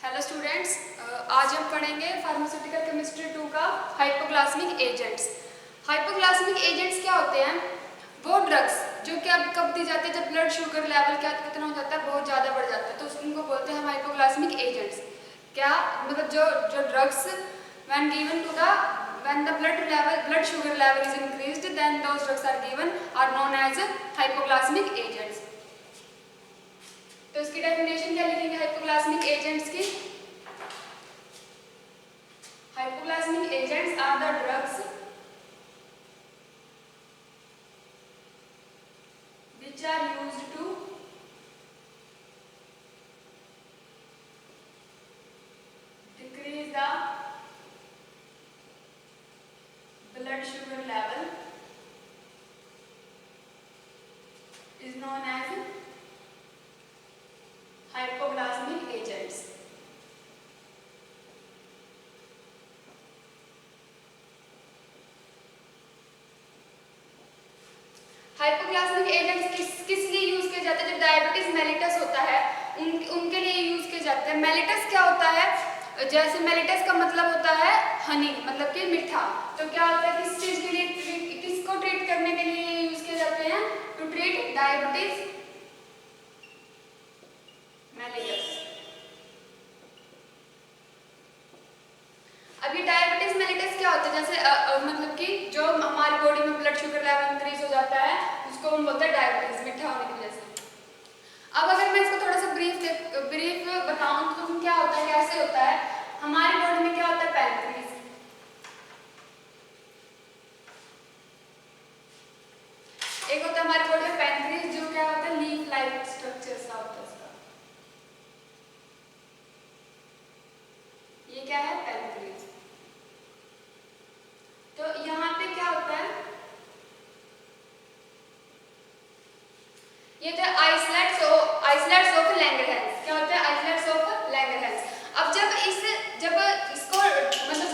Hello students, आज हम पढ़ेंगे फार्मास्यूटिकल केमिस्ट्री 2 का हाइपोग्लाइसेमिक एजेंट्स। हाइपोग्लाइसेमिक एजेंट्स क्या होते हैं? वो ड्रग्स जो कि अब कब दी जाती है जब ब्लड शुगर लेवल क्या कितना हो जाता है, बहुत ज़्यादा बढ़ जाता है, तो उनको बोलते हैं हम हाइपोग्लाइसेमिक एजेंट्स। क्या मतलब जो drugs when the blood sugar level is increased, then those drugs are known as hypoglycemic agents. तो इसकी डेफिनेशन क्या लिखेंगे हाइपोग्लाइसेमिक एजेंट्स की? Hypoglycemic agents are the drugs which are used to decrease the blood sugar level is known as hypoglycemic agents. Hypoglycemic agents किस लिए use किए जाते हैं? जब डायबिटीज मेलिटस होता है उनके लिए यूज किए जाते हैं। मेलिटस क्या होता है? जैसे मेलिटस का मतलब होता है हनी, मतलब कि मीठा। तो क्या होता है, किस चीज के लिए, किसको ट्रीट करने के लिए यूज किए जाते हैं? To treat diabetes mellitus. अब ये डायबिटीज मेलिटस क्या होता है? जैसे मतलब कि जो हमारी बॉडी में ब्लड शुगर लेवल इंक्रीज हो जाता है उसको हम बोलते हैं डायबिटीज, मीठा होने की वजह से। अब अगर मैं इसको थोड़ा सा ब्रीफ बताऊं तो क्या होता है, कैसे होता है? हमारी बॉडी में क्या होता है? पैंक्रियाज। एक होता है हमारी बॉडी में पैंक्रियाज जो क्या होता है, लीफ लाइक स्ट्रक्चर सा होता है उसका। ये क्या है? पैंक्रियाज। तो यहाँ पे क्या होता है, ये तो आइसलेट्स ऑफ लैंगरहैंस। क्या होता है? Islets of Langerhans. अब जब इसको मतलब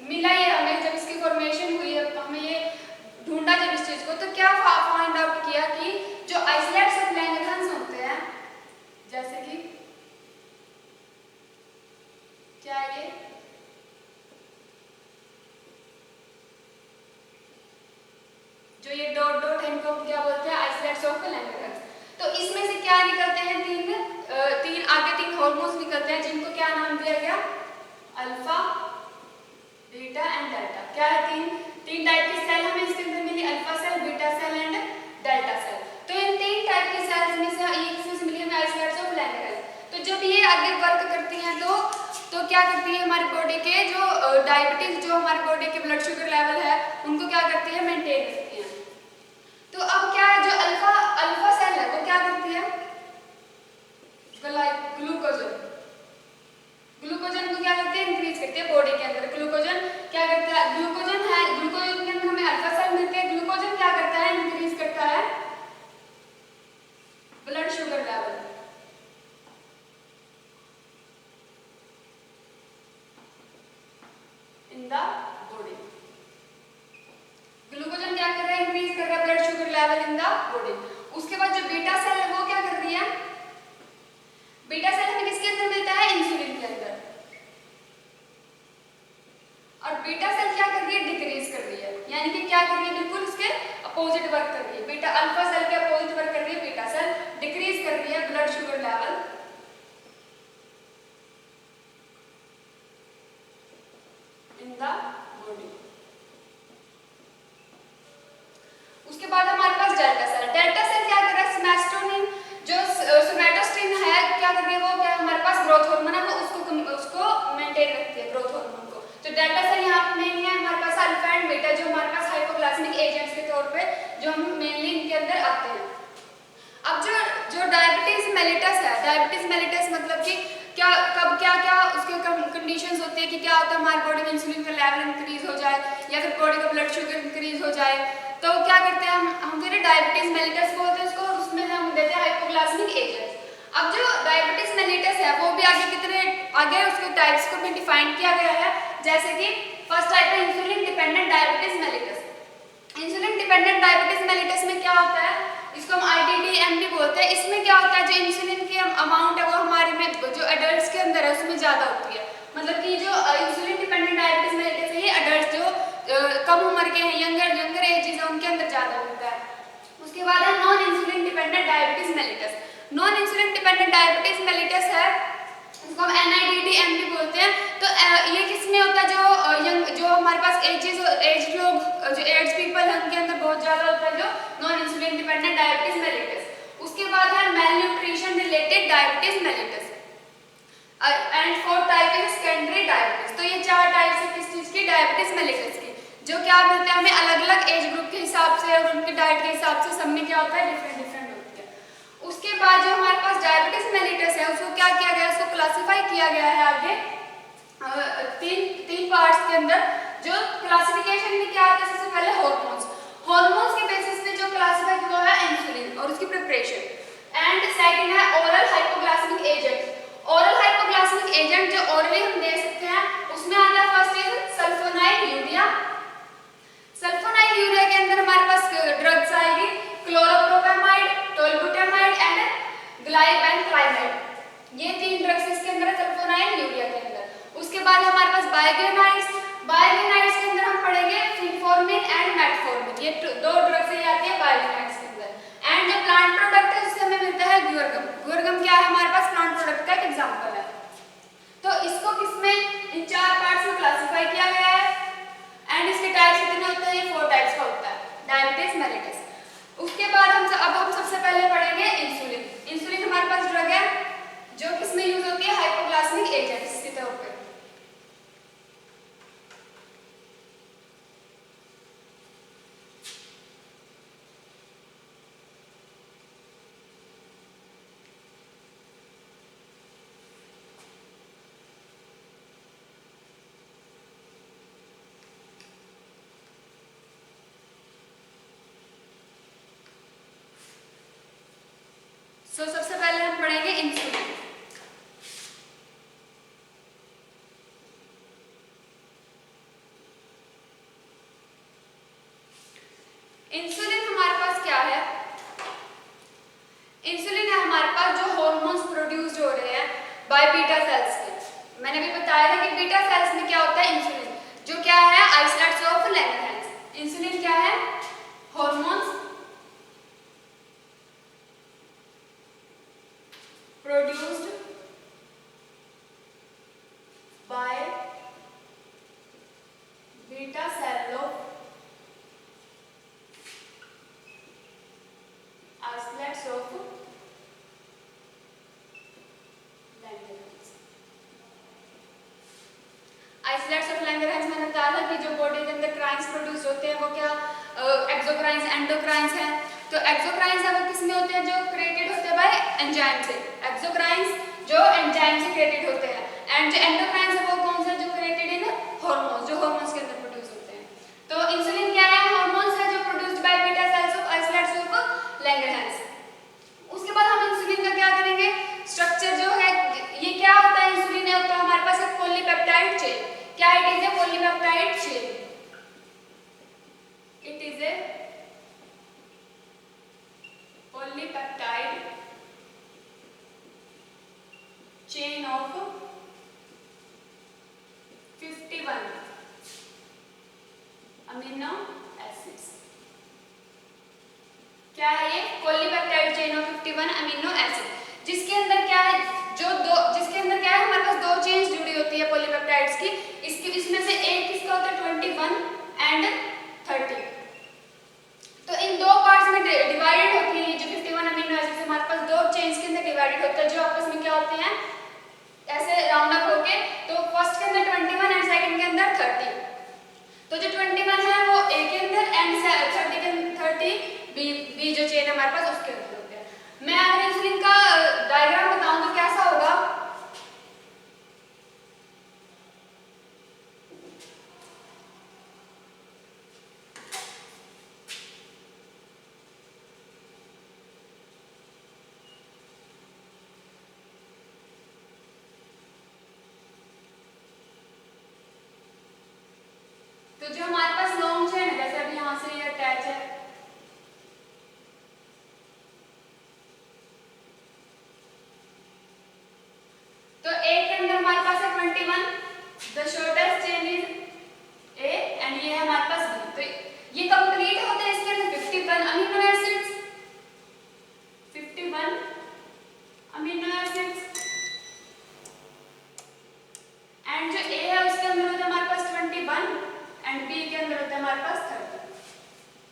मिला ये हमें, जब इसकी फॉर्मेशन हुई, हमें ये ढूंढा जब इस चीज को, तो क्या फाइंड आउट किया कि जो आइसलेट्स ऑफ लैंगरहैंस होते हैं, जैसे कि क्या ये जो ये डॉट डॉट है इनको क्या बोलते हैं? Islets of Langerhans. तो इसमें से क्या निकलते हैं? तीन हार्मोन्स निकलते हैं जिनको क्या नाम दिया गया? Alpha, beta and delta. क्या है? तीन टाइप की सेल हमें इसके अंदर मिली, alpha cell, beta cell and delta cell. तो इन तीन टाइप की सेल्स में से ये किसमें से मिली हमें? Islets of Langerhans. तो जब ये आगे वर्क करती हैं तो क्या करती है, हमारी बॉडी के जो डायबिटीज, जो हमारी बॉडी के ब्लड शुगर लेवल है उनको क्या करती है? मेंटेन करती है। तो अब क्या है, जो अल्फा सेल है वो क्या करती है? ग्लूकोजन को क्या करती है? इंक्रीज करती है बॉडी के अंदर। ग्लूकोजन क्या करता है? ग्लूकोजन के अंदर हमें अल्फा सेल मिलती है। ग्लूकोजन क्या करता है? इंक्रीज करता है blood sugar level. In the body glucagon क्या कर रहा है? इंक्रीज कर रहा है blood sugar level in the body. उसके बाद जो बीटा सेल है वो क्या कर रही है? बीटा सेल हमें किसके अंदर मिलता है? इंसुलिन के अंदर। और बीटा सेल क्या कर रही है? डिक्रीज कर रही है, यानी कि क्या कर रही है? बिल्कुल इसके अपोजिट वर्क कर रही है। बीटा अल्फा सेल के अपोजिट वर्क कर रही है, बीटा सेल डिक्रीज कर रही है blood sugar level in the body. उसके बाद हमारे पास डेल्टा सेल क्या कर रहा है? सोमैटोस्टिन, जो सोमैटोस्टिन है क्या कर रही है? वो क्या हमारे पास ग्रोथ हार्मोन है, वो उसको मेंटेन रखती है, ग्रोथ हार्मोन को। तो डेल्टा सेल यहाँ पे मेन है हमारे पास अल्फा एंड बीटा, जो हमारे पास हाइपोग्लाइसेमिक एजेंट्स के तौर पे जो हम मेनली इनके अंदर आते हैं। अब जो डायबिटीज मेलिटस मतलब कि क्या उसके कंडीशंस होती है कि क्या होता है, हमारी बॉडी में इंसुलिन का लेवल इंक्रीज हो जाए या फिर बॉडी का ब्लड शुगर इंक्रीज हो जाए, तो क्या करते हैं हम फिर डायबिटीज मेलिटस बोलते हैं उसको, उसमें हम देते हैं हाइपोग्लाइसेमिक एजेंट्स। अब जो डायबिटीज मेलिटस है वो भी आगे उसके टाइप्स को भी डिफाइन किया गया है। जैसे कि फर्स्ट टाइप है insulin dependent diabetes mellitus. Insulin dependent diabetes mellitus में क्या होता है? इसको हम IDDM भी बोलते हैं। इसमें क्या होता है, जो इंसुलिन की अमाउंट है वो हमारे में जो एडल्ट्स के अंदर अंदर है उसमें ज़्यादा होती है। मतलब कि जो इंसुलिन डिपेंडेंट डायबिटीज मेलिटस है ये अडल्ट जो कम उम्र के हैं, यंगर एजेस है, उनके अंदर ज़्यादा होता है। उसके बाद है non insulin dependent diabetes mellitus. Non insulin dependent diabetes mellitus है, इसको हम NIDDM भी बोलते हैं। तो ये किसमें होता है, जो हमारे पास एज लोग, जो एज पीपल है उनके अंदर बहुत ज़्यादा होता है जो non insulin dependent diabetes mellitus. उसके बाद है mail nutrition related diabetes mellitus and fourth type है सेकेंडरी डायबिटीज। तो ये 4 टाइप्स है किस चीज़ की, डायबिटीज मेलिटस की, जो क्या मिलते हैं हमें अलग अलग एज ग्रुप के हिसाब से और उनके डाइट के हिसाब से, सब में क्या होता है डिफरेंट डिफरेंट होती है। उसके बाद जो हमारे पास डायबिटीज मेलिटस है उसको क्या किया गया है, उसको क्लासीफाई किया गया है आगे तीन पार्ट्स के अंदर। जो क्लासिफिकेशन में क्या आता है, सबसे पहले हार्मोन्स के बेसिस पे जो क्लासिफाई हुआ है इंसुलिन और उसकी प्रिपरेशन। एंड सेकंड है oral hypoglycemic agent. Oral hypoglycemic agent जो ओरली हम दे सकते हैं उसमें आता है first is sulfonyl urea. Sulfonyl urea के अंदर हमारे पास ड्रग्स आएगी क्लोरोप्रोपेमाइड, टोलबुटामाइड एंड ग्लाइबेनक्लाइमाइड। ये 3 ड्रग्स इसके अंदर है सल्फोनाइल यूरिया के अंदर। उसके बाद हमारे पास बायोगेनाइड्स के अंदर हम पढ़ेंगे फिनफोर्मिन एंड मेटफोर्मिन। ये 2 ड्रग्स ही आती है बायोगेनाइड्स के अंदर। एंड जो प्लांट प्रोडक्ट है उससे हमें मिलता है ग्यूरगम। ग्यूरगम क्या है, हमारे पास प्लांट प्रोडक्ट का एक एग्जांपल है। तो इसको किसमें, इन 4 पार्ट्स में क्लासिफाई किया गया है। एंड इसके टाइप्स कितने होते हैं, ये 4 टाइप्स का होता है डायबिटीज मेलिटस। उसके बाद हम सबसे पहले पढ़ेंगे इंसुलिन। इंसुलिन हमारे पास ड्रग है जो किसमें यूज होती है, हाइपोग्लाइसेमिक एजेंट्स के तौर पे। सबसे पहले हम पढ़ेंगे इंसुलिन। इंसुलिन हमारे पास क्या है, इंसुलिन है हमारे पास जो हार्मोन्स प्रोड्यूस हो रहे हैं बाय बीटा सेल्स के। मैंने भी बताया था कि बीटा सेल्स में क्या होता है, इंसुलिन जो क्या है आइसोलेट्स ऑफ लैंगरहैंस। इंसुलिन क्या है, hormones produced by beta cell of islets of Langerhans। Isolates of Langerhans मैंने बताया था कि जो बॉडी के अंदर क्राइंस प्रोड्यूस होते हैं वो क्या एक्सोक्राइंस एंडोक्राइंस हैं। तो एक्सोक्राइंस है वो किसमें होते हैं, जो क्रिएटेड होते हैं बाय एंजाइम से। एक्सोक्राइंस जो एंजाइम से क्रिएटेड होते हैं। एंड जो एंडोक्राइंस है वो कौन सा, जो क्रिएटेड इन हार्मोन्स, जो हार्मोन्स के अंदर प्रोड्यूस होते हैं। तो इंसुलिन क्या है, हार्मोन्स है जो produced by beta cells of isolates of Langerhans. उसके बाद हम इंसुलिन का क्या करेंगे, स्ट्रक्चर जो है ये क्या होता है, इंसुलिन होता है हमारे पास एक पॉलीपेप्टाइड चेन। क्या it is a polypeptide chain, it is a polypeptide chain of 51 amino acids। क्या है ये, polypeptide chain of 51 amino acid, जिसके अंदर क्या है, जिसके अंदर क्या है हमारे पास 2 चेन्स जुड़ी होती है पॉलीपेप्टाइड्स की। इसमें से एक किसका होता है 21 एंड 30। तो इन 2 पार्ट्स में डिवाइडेड होती है। जो 51 अमीनो एसिड्स हमारे पास 2 चेन्स के अंदर डिवाइडेड होता है, जो आपस में क्या होते हैं ऐसे राउंड अप होके। तो फर्स्ट के अंदर 21 एंड सेकंड के अंदर 30। तो जो 21 है वो ए के अंदर एंड 30 बी जो चेन है हमारे पास उसके अंदर होते हैं। मैं अगर इंसुलिन का डायग्राम बताऊं तो कैसा होगा, तो जो हमारे पास लॉन्ग चेन है, जैसे अभी यहाँ से ये अटैच है, तो ए के अंदर 21, the shortest chain is A and ये है हमारे पास बी। तो ये कंप्लीट होता है इसके अंदर 51 amino acids, 51 amino acids, and जो ए है उसके अंदर होता है हमारे पास 21 एंड बी के अंदर होता है हमारे पास 30।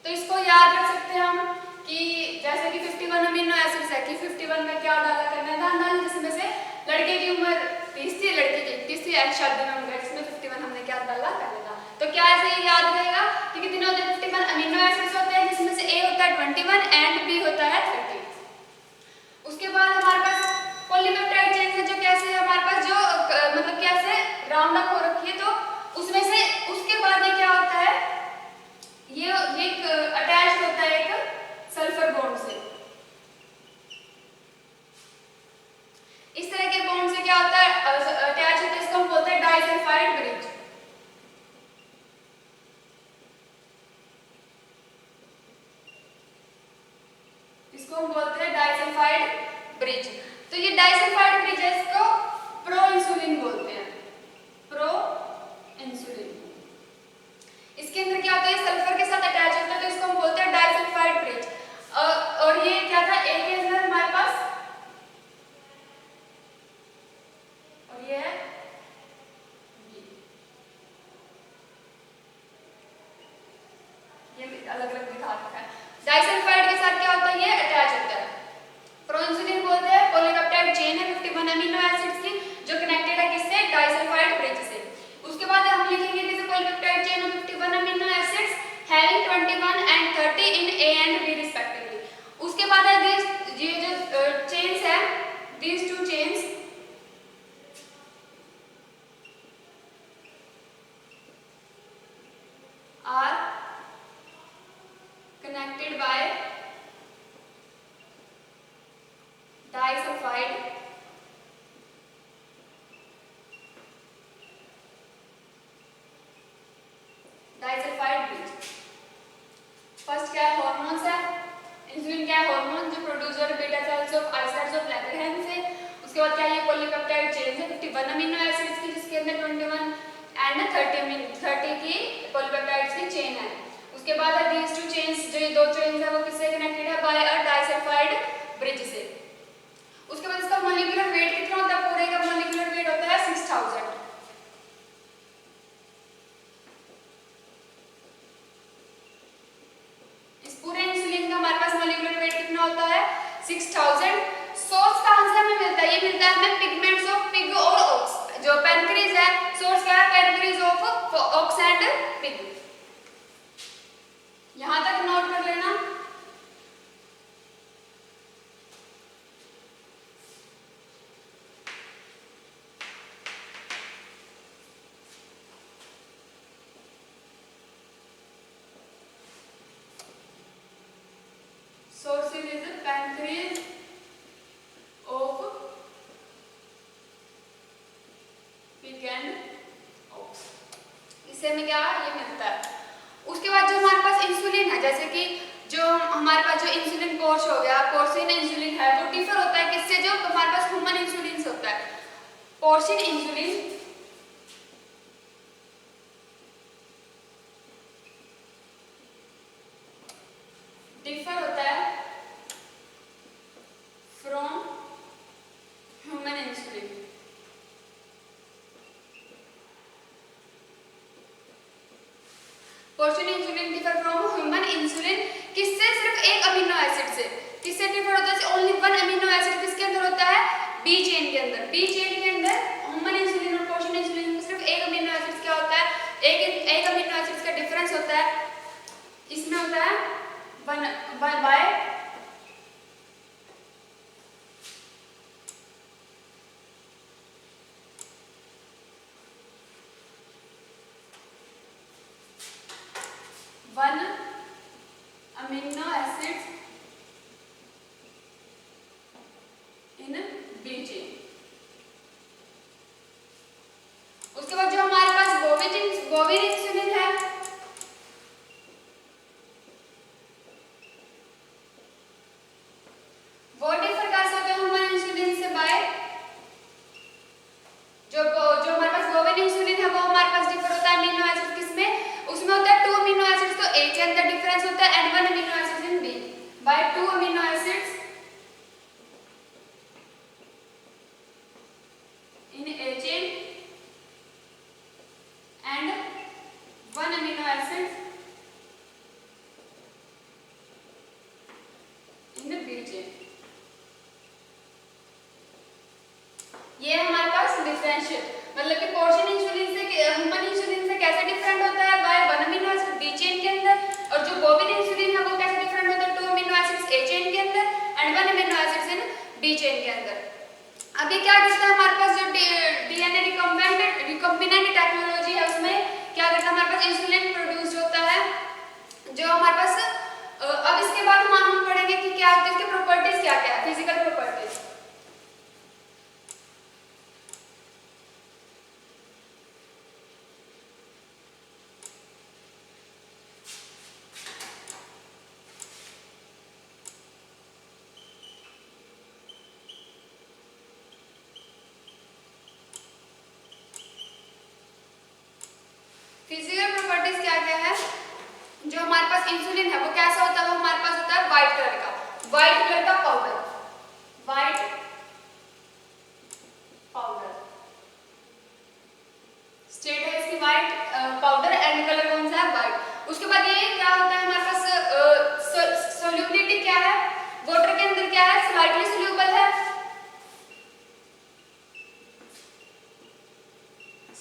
तो इसको याद रख सकते हैं हम कि जैसे कि 51 अमीनो एसिड्स है कि 51 में क्या डाला करना है, डालना, जिसमें से लड़के की उम्र 30 थी, लड़की की 31 थी, एक शादी में हम गए जिसमें 51 हमने क्या डाला कर लेना। तो क्या ऐसे ही याद रहेगा कि कितने होते हैं 51 अमीनो एसिड्स होते हैं, जिसमें से ए होता है 21 एंड बी होता है 30। उसके बाद हमारे पास पॉलीपेप्टाइड चेन है जो कैसे है हमारे पास जो मतलब कैसे राउंड अप हो रखी है, तो उसमें से उसके बाद ये क्या होता है, ये एक अटैच होता है एक सल्फर बॉन्ड से। इस तरह के बॉन्ड से क्या होता है अटैच होता है, इसको हम बोलते हैं डाइसल्फाइड ब्रिज। इसको हम बोलते हैं डाइसल्फाइड ब्रिज। तो ये डाइसल्फाइड ब्रिज है, इसको प्रो इंसुलिन बोलते हैं, प्रो इंसुलिन। इसके अंदर क्या होता है सल्फर के साथ अटैच होता है, तो इसको हम बोलते हैं डाइसल्फाइड ब्रिज। और ये क्या था ए के अंदर हमारे पास, और ये है ये अलग अलग दिखा रखा है। डाइसल्फाइड के साथ क्या होता है, ये अटैच होता है। प्रोइंसुलिन बोलते हैं पॉलीपेप्टाइड चेन है 51 अमीनो एसिड्स की जो कनेक्टेड है किससे, डाइसल्फाइड ब्रिज से। उसके बाद हम लिखेंगे जैसे polypeptide chain of 51 amino acids having 21 and 30 in A and B respectively. उसके बाद है ये जो चेन्स है, these two chains are connected by disulfide bridge. First क्या है, हार्मोन्स है। इंसुलिन क्या है, हार्मोन जो producer beta cells of isolates of Langerhans है। उसके बाद क्या है, ये पॉलीपेप्टाइड चेन है 51 अमीनो एसिड्स की जिसके अंदर 21 एंड 30 की पॉलीपेप्टाइड्स की चेन है। उसके बाद है दीज टू चेन्स, जो ये दो चेन्स है वो किससे कनेक्टेड है, बाय अ डाइसल्फाइड ब्रिज से। उसके बाद इसका मॉलिक्यूलर वेट कितना होता है, पूरे का मॉलिक्यूलर वेट होता है 6000। इस पूरे इंसुलिन का हमारे पास मॉलिक्यूलर वेट कितना होता है 6000। सोर्स कहां से हमें मिलता है, ये मिलता है हमें पिगमेंट्स ऑफ पिग और ऑक्स। जो पैनक्रीज है, सोर्स क्या है, पैनक्रीज ऑफ ऑक्स एंड पिग। यहां तक नोट कर लेना। Sources is pancreas of pig and ox। इससे हमें क्या ये मिलता है। उसके बाद जो हमारे पास इंसुलिन है, जैसे कि जो हमारे पास जो इंसुलिन कोर्स हो गया, पोर्सिन इंसुलिन है, वो डिफर होता है किससे, जो हमारे पास ह्यूमन इंसुलिन से होता है। पोर्सिन इंसुलिन डिफर होता है from human insulin. Porcine insulin differ from human insulin किससे, सिर्फ एक अमीनो एसिड से। किससे डिफर होता है, ओनली वन अमीनो एसिड किसके अंदर होता है, बी चेन के अंदर। बी चेन के अंदर ह्यूमन इंसुलिन और पोर्सिन इंसुलिन में सिर्फ एक अमीनो एसिड क्या होता है, एक अमीनो एसिड का डिफरेंस होता है। इसमें होता है one by one amino acids in B chain. उसके बाद जो हमारे पास बोविन इंसुलिन है, डिफरेंस होता है and 1 amino acid in B by 2 amino acids in A chain and 1 amino acid in B chain. ये हमारे पास डिफरेंशियल मतलब कि पोर्शन इंसुलिन से ह्यूमन इंसुलिन से कैसे डिफरेंट होता है by 1 amino acid B chain के अंदर और जो बोविन इंसुलिन है वो कैसे डिफरेंट होता है 2 अमीनो एसिड्स ए चेन के अंदर and 1 amino acids in B chain के अंदर। अब ये क्या करता है हमारे पास जो डीएनए रिकॉम्बिनेंट टेक्नोलॉजी है उसमें क्या करता है हमारे पास इंसुलिन प्रोड्यूस होता है जो हमारे पास अब इसके बाद हम पढ़ेंगे कि क्या इसके प्रॉपर्टीज क्या क्या है फिजिकल प्रॉपर्टीज। फिजिकल प्रॉपर्टीज क्या क्या है जो हमारे पास इंसुलिन है वो कैसा होता है वो हमारे पास होता है व्हाइट कलर का पाउडर स्टेट है इसकी व्हाइट पाउडर एंड कलर कौन सा है व्हाइट। उसके बाद ये क्या होता है हमारे पास सोल्यूबिलिटी क्या है वाटर के अंदर क्या है स्लाइटली सोल्यूबल है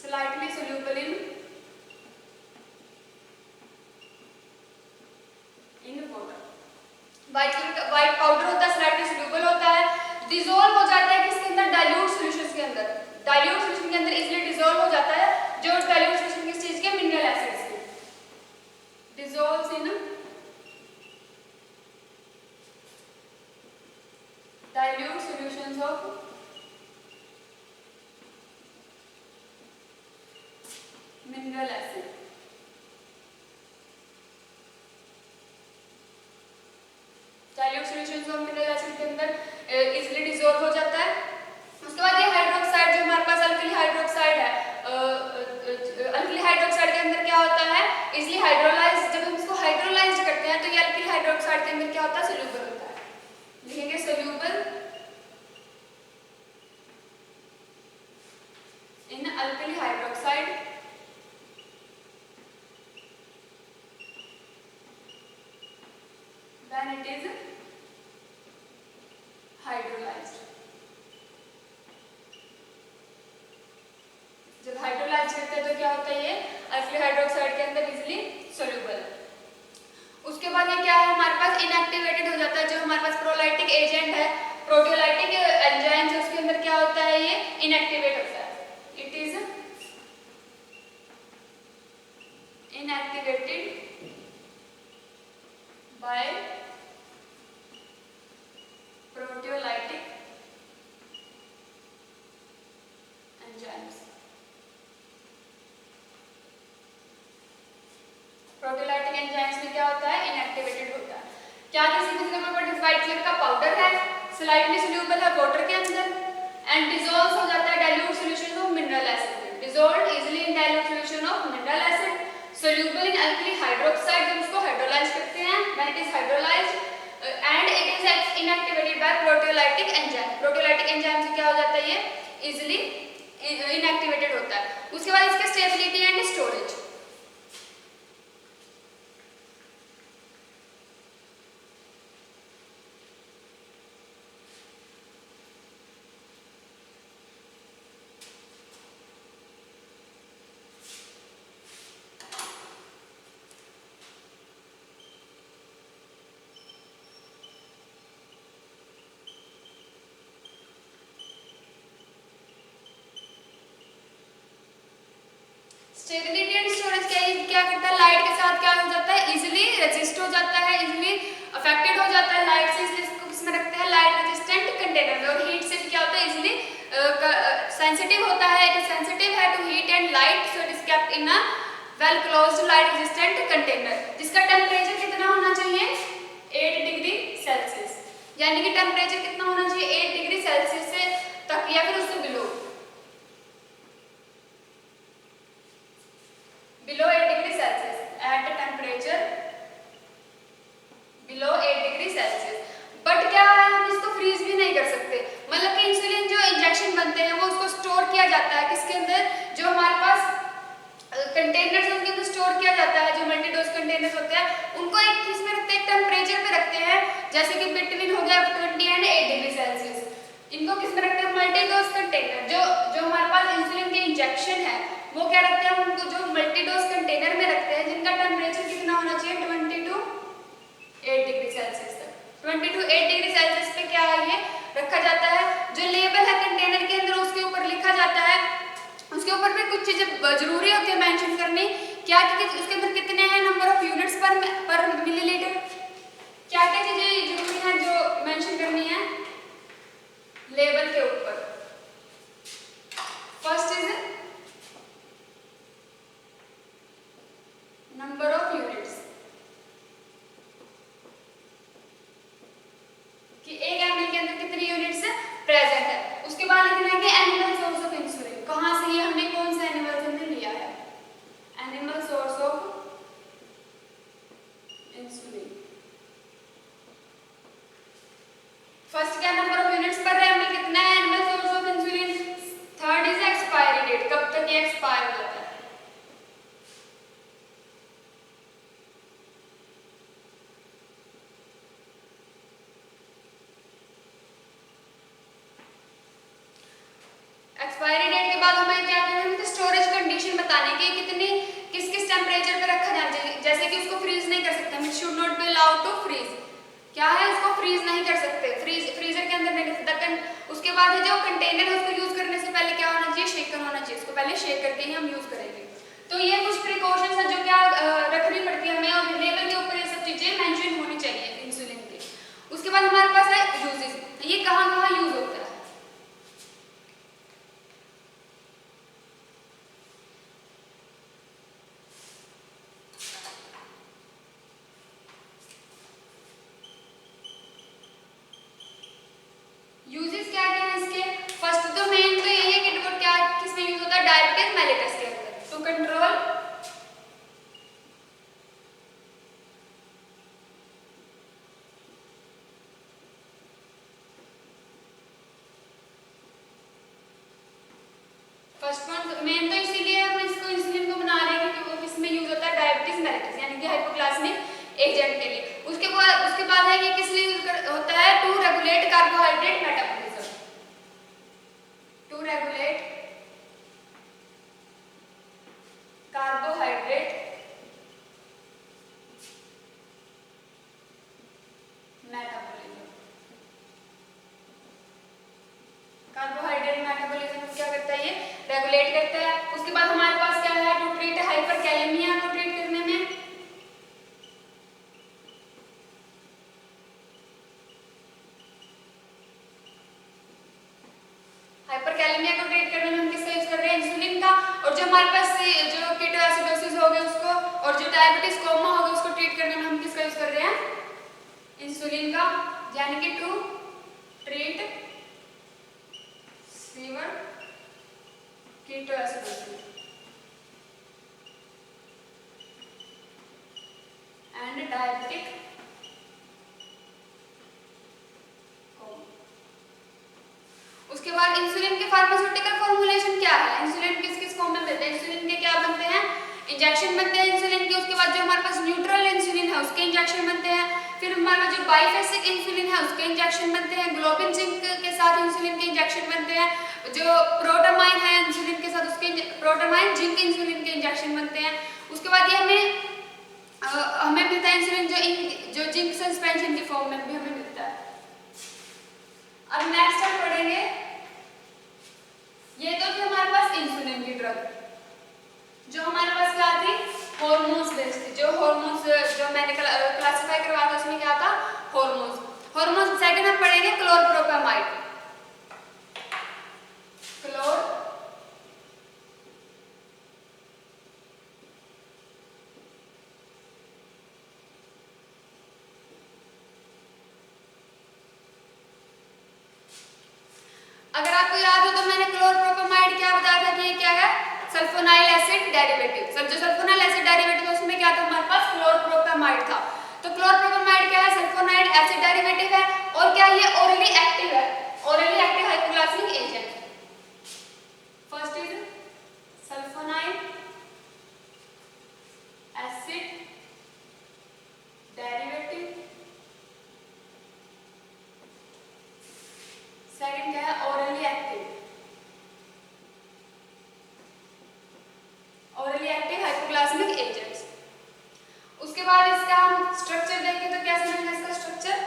slightly soluble in water white powder होता है स्लाइटली सोल्यूबल होता है डिसॉल्व हो जाता है किसके अंदर डाइल्यूट सॉल्यूशंस के अंदर डाइल्यूट सॉल्यूशन के अंदर इजीली डिसॉल्व हो जाता है जो डाइल्यूट सॉल्यूशन किस चीज के मिनरल एसिड्स के dissolves in dilute solutions of mineral acid. Dilute solutions of mineral acid के अंदर इजीली डिसॉल्व हो जाता है। उसके बाद ये हाइड्रोक्साइड जो हमारे पास अल्कली हाइड्रोक्साइड है अल्कली हाइड्रोक्साइड के अंदर क्या होता है इजीली हाइड्रोलाइज जब हम इसको हाइड्रोलाइज करते हैं तो ये अल्कली हाइड्रोक्साइड के अंदर क्या होता है सोल्यूबल होता है लिखेंगे soluble in alkali hydroxide when it is hydrolyzed। जब हाइड्रोलाइज करते हैं तो क्या होता है ये अल्कली हाइड्रोक्साइड के अंदर इजीली सोल्यूबल। उसके बाद ये क्या है हमारे पास इनएक्टिवेटेड हो जाता है जो हमारे पास प्रोलाइटिक एजेंट है प्रोटियोलाइटिक एंजाइम जो उसके अंदर क्या होता है ये इनएक्टिवेट होता है it is inactivated by proteolytic enzymes. Proteolytic enzymes में क्या होता है इनएक्टिवेटेड होता है। क्या किसी फिजिकल प्रॉपर्टीज व्हाइट कलर का पाउडर है स्लाइटली सोल्यूबल है वाटर के अंदर एंड डिसॉल्व हो जाता है dilute solution of mineral acid dissolved easily in dilute solution of mineral acid soluble in alkali hydroxide जब उसको हाइड्रोलाइज करते हैं when it is hydrolysed and it is inactivated by proteolytic enzyme. Proteolytic enzyme से क्या हो जाता है ये इजीली इनएक्टिवेटेड होता है। उसके बाद इसके stability and storage stability and storage क्या करता है लाइट के साथ क्या हो जाता है इजीली रेजिस्ट हो जाता है इजीली अफेक्टेड हो जाता है लाइट से इसलिए इसको किसमें रखते हैं लाइट रेजिस्टेंट कंटेनर में और हीट से क्या होता है इजीली सेंसिटिव होता है इट इज सेंसिटिव है to heat and light so it is kept in a well closed light resistant container जिसका टेम्परेचर कितना होना चाहिए 8 डिग्री सेल्सियस यानी कि टेम्परेचर कितना होना चाहिए 8 डिग्री सेल्सियस से तक या फिर उससे below 8 degree Celsius at a temperature containers उनके अंदर स्टोर किया जाता है, जो मल्टी डोज कंटेनर्स होते हैं उनको एक किस में रखते हैं, एक टेम्परेचर पे रखते हैं, जैसे कि बिटवीन हो गया 20 एंड 8 डिग्री सेल्सियस। इनको किस में रखते हैं, मल्टी डोज कंटेनर। जो हमारे पास इंसुलिन के इंजेक्शन है वो क्या रखते हैं, उनको जो मल्टी डोज कंटेनर में रखते हैं, जिनका टेम्परेचर कितना होना चाहिए, 20 to 8 डिग्री सेल्सियस तक। 20 to 8 डिग्री सेल्सियस पे क्या है, ये रखा जाता है। जो लेबल है कंटेनर के अंदर उसके ऊपर लिखा जाता है, उसके ऊपर भी कुछ चीजें जरूरी होती है मेंशन करनी, क्या कि उसके अंदर कितने हैं नंबर ऑफ यूनिट्स पर मिलीलीटर, क्या क्या चीजें जरूरी हैं जो मेंशन करनी है लेबल के ऊपर। First is number of units, कि एक एमएल के अंदर कितनी यूनिट्स प्रेजेंट है। उसके बाद लिखना है कि एनिमल सोर्स ऑफ इंसुलिन, कहां से ये हमने कौन से एनिमल से हमने लिया है, animal source of insulin. First क्या number of units per ML कितना है animal source of insulin. Third is expiry date, कब तक ये एक्सपायर हो जाता है। एक्सपायरी डेट के बाद हमें क्या करना है, स्टोरेज कंडीशन बताने की, कितनी किस किस टेम्परेचर पे रखा जाना चाहिए। जैसे कि उसको फ्रीज नहीं कर सकते, it should not be allowed to freeze, क्या है उसको फ्रीज नहीं कर सकते, फ्रीजर के अंदर नहीं कर सकते। उसके बाद है जो कंटेनर है उसको यूज करने से पहले क्या होना चाहिए, शेकन होना चाहिए, उसको पहले शेक करके ही हम यूज करेंगे। तो ये कुछ प्रिकॉशंस है जो क्या रखनी पड़ती है हमें, और लेबल के ऊपर ये सब चीजें मेंशन होनी चाहिए इंसुलिन की। उसके बाद हमारे पास है यूजेस, ये कहाँ कहाँ यूज होता है। यूजेस क्या क्या है इसके, फर्स्ट तो मेन तो यही है कि वो क्या किसमें यूज होता है, डायबिटीज मेलिटस के अंदर, to control first point main तो इसीलिए हम इसको इंसुलिन को बना रहे हैं कि वो किसमें यूज होता है, डायबिटीज मेलिटस यानी कि हाइपोग्लाइसेमिक एजेंट के लिए। उसके बाद है कि किस लिए यूज होता है, to regulate carbohydrate metabolism, to regulate carbohydrate metabolism. Carbohydrate metabolism क्या करता है, ये रेगुलेट करता है। उसके बाद हमारे पास क्या है, टू ट्रीट हाइपरकैलेमिया को ट्रीट करने में, हाइपरकैलेमिया को ट्रीट करने में हम किसका यूज कर रहे हैं, इंसुलिन का। और जो हमारे पास जो कीटोएसिडोसिस हो गया उसको, और जो डायबिटीज कोमा हो गया उसको ट्रीट करने में हम किसका यूज कर रहे हैं, इंसुलिन का, यानी कि to treat severe ketoacidosis and diabetic coma. उसके बाद इंसुलिन के फार्मास्यूटिकल फॉर्मुलेशन क्या है, इंसुलिन किस किस फॉर्म में मिलते हैं, इंसुलिन के क्या बनते हैं, इंजेक्शन बनते हैं इंसुलिन के। उसके बाद जो हमारे पास न्यूट्रल इंसुलिन है उसके इंजेक्शन बनते हैं। फिर हमारा जो बाइफेसिक इंसुलिन है उसके इंजेक्शन बनते हैं। ग्लोबिन जिंक के साथ इंसुलिन के इंजेक्शन बनते हैं। जो प्रोटामाइन है इंसुलिन के साथ उसके प्रोटामाइन जिंक इंसुलिन के इंजेक्शन बनते हैं। उसके बाद ये हमें मिलता है इंसुलिन जो जिंक सस्पेंशन की फॉर्म में भी हमें मिलता है। अब नेक्स्ट हम पढ़ेंगे, ये तो थी हमारे पास इंसुलिन की ड्रग, जो हमारे पास क्या थी, हार्मोन्स बेस्ड थी। जो हार्मोन्स जो मैंने क्लासिफाई करवाया था उसमें क्या था, हार्मोन्स। सेकंड हम पढ़ेंगे क्लोरप्रोपेमाइड, अगर आपको याद हो तो मैंने क्लोरप्रोपेमाइड क्या बताया था कि ये क्या है, सल्फोनाइल एसिड डेरिवेटिव। जो सल्फोनाइल एसिड डेरिवेटिव उसमें क्या था, हमारे पास क्लोरप्रोपेमाइड था। तो क्लोरप्रोपेमाइड क्या है, सल्फोनाइल एसिड डेरिवेटिव है, और क्या ये ओरली एक्टिव है, orally active hypoglycemic agent. First is sulfonyl structure देखें तो क्या समझना इसका स्ट्रक्चर?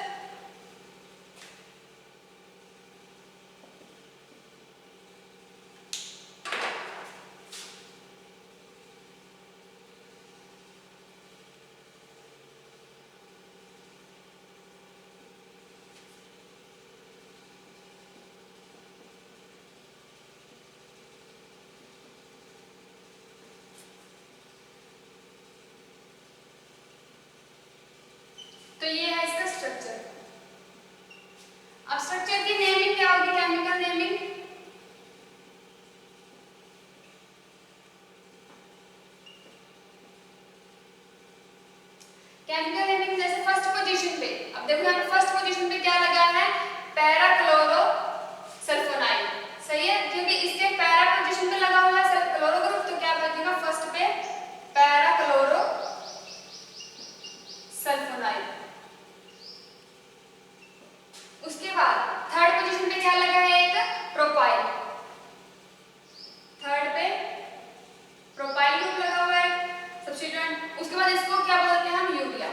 तो ये है इसका स्ट्रक्चर। अब स्ट्रक्चर की नेमिंग क्या होगी? Chemical naming. केमिकल नेमिंग जैसे फर्स्ट पोजीशन पे, अब देखो यहाँ पे फर्स्ट पोजीशन पे क्या लगा है? Para chloro sulfonyl. सही है, क्योंकि इसके पैरा पोजीशन पे लगा हुआ है क्लोरो ग्रुप, तो क्या बनेगा फर्स्ट पे? Para chloro sulfonyl. उसके बाद थर्ड पोजीशन पे क्या लगा है? एक प्रोपाइल। थर्ड पे प्रोपाइल ग्रुप लगा हुआ है सब्स्टिट्यूएंट। उसके बाद इसको क्या बोलते हैं हम? यूरिया।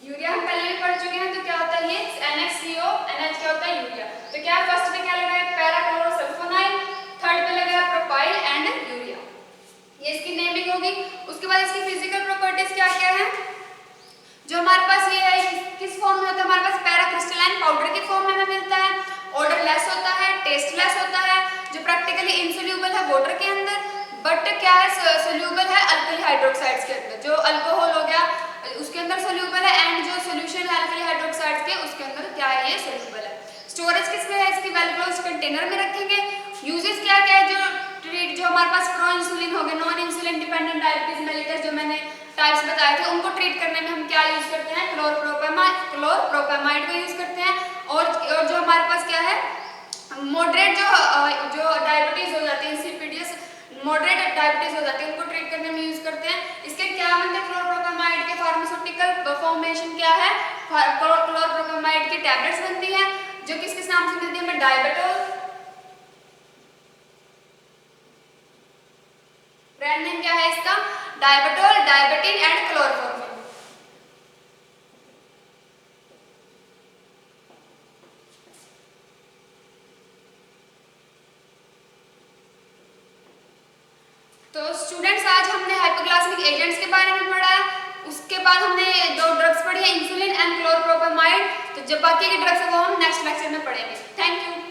यूरिया हम पहले भी पढ़ चुके हैं, तो क्या होता है ये? NHCO, NH क्या होता है? यूरिया। तो क्या फर्स्ट पे क्या लगा है? Para chloro sulfonyl. थर्ड पे लगा है प्रोपाइल एंड यूरिया। ये इसकी नेमिंग होगी। उसके बाद इसकी फिजिकल प्रॉपर्टीज क्या क्या है? जो हमारे पास ये है किस फॉर्म में होता है? हमारे पास पैरा क्रिस्टलाइन पाउडर की फॉर्म में हमें मिलता है। ऑर्डर लेस होता है, टेस्ट लेस होता है, जो प्रैक्टिकली इनसोल्यूबल है वाटर के अंदर, बट क्या है? सोल्यूबल है अल्कली हाइड्रोक्साइड्स के अंदर। जो अल्कोहल हो गया उसके अंदर सोल्यूबल है, एंड जो सोल्यूशन है अल्कली हाइड्रोक्साइड्स के उसके अंदर क्या है? ये सोल्यूबल है। स्टोरेज किसमें है? इसकी वेल क्लोज्ड कंटेनर में रखेंगे। यूजेस क्या क्या है? जो हमारे पास प्रो इंसुलिन हो गए, non insulin dependent diabetes mellitus, जो मैंने टाइप्स बताए थे, उनको ट्रीट करने में हम क्या यूज करते हैं? क्लोरप्रोपेमाइड का यूज करते हैं। और जो हमारे पास क्या है? मॉडरेट जो डायबिटीज हो जाती है, इंसिपिडियस मॉडरेट डायबिटीज हो जाती है, उनको ट्रीट करने में यूज करते हैं। इसके क्या बनते हैं? क्लोरप्रोपेमाइड के फार्मास्यूटिकल फॉर्मेशन क्या है? क्लोरप्रोपेमाइड की टैबलेट्स बनती हैं, जो किस किस नाम से मिलती है हमें? डायबेटोल। ब्रांड नेम क्या है इसका? डायबेटोल, डायबेटिन एंड क्लोरफॉर्मिन। तो स्टूडेंट्स, आज हमने हाइपोग्लाइसेमिक एजेंट्स के बारे में पढ़ा है। उसके बाद हमने दो ड्रग्स पढ़ी है, इंसुलिन एंड क्लोरप्रोपेमाइड। तो जो बाकी की ड्रग्स है वो हम नेक्स्ट लेक्चर में पढ़ेंगे। Thank you.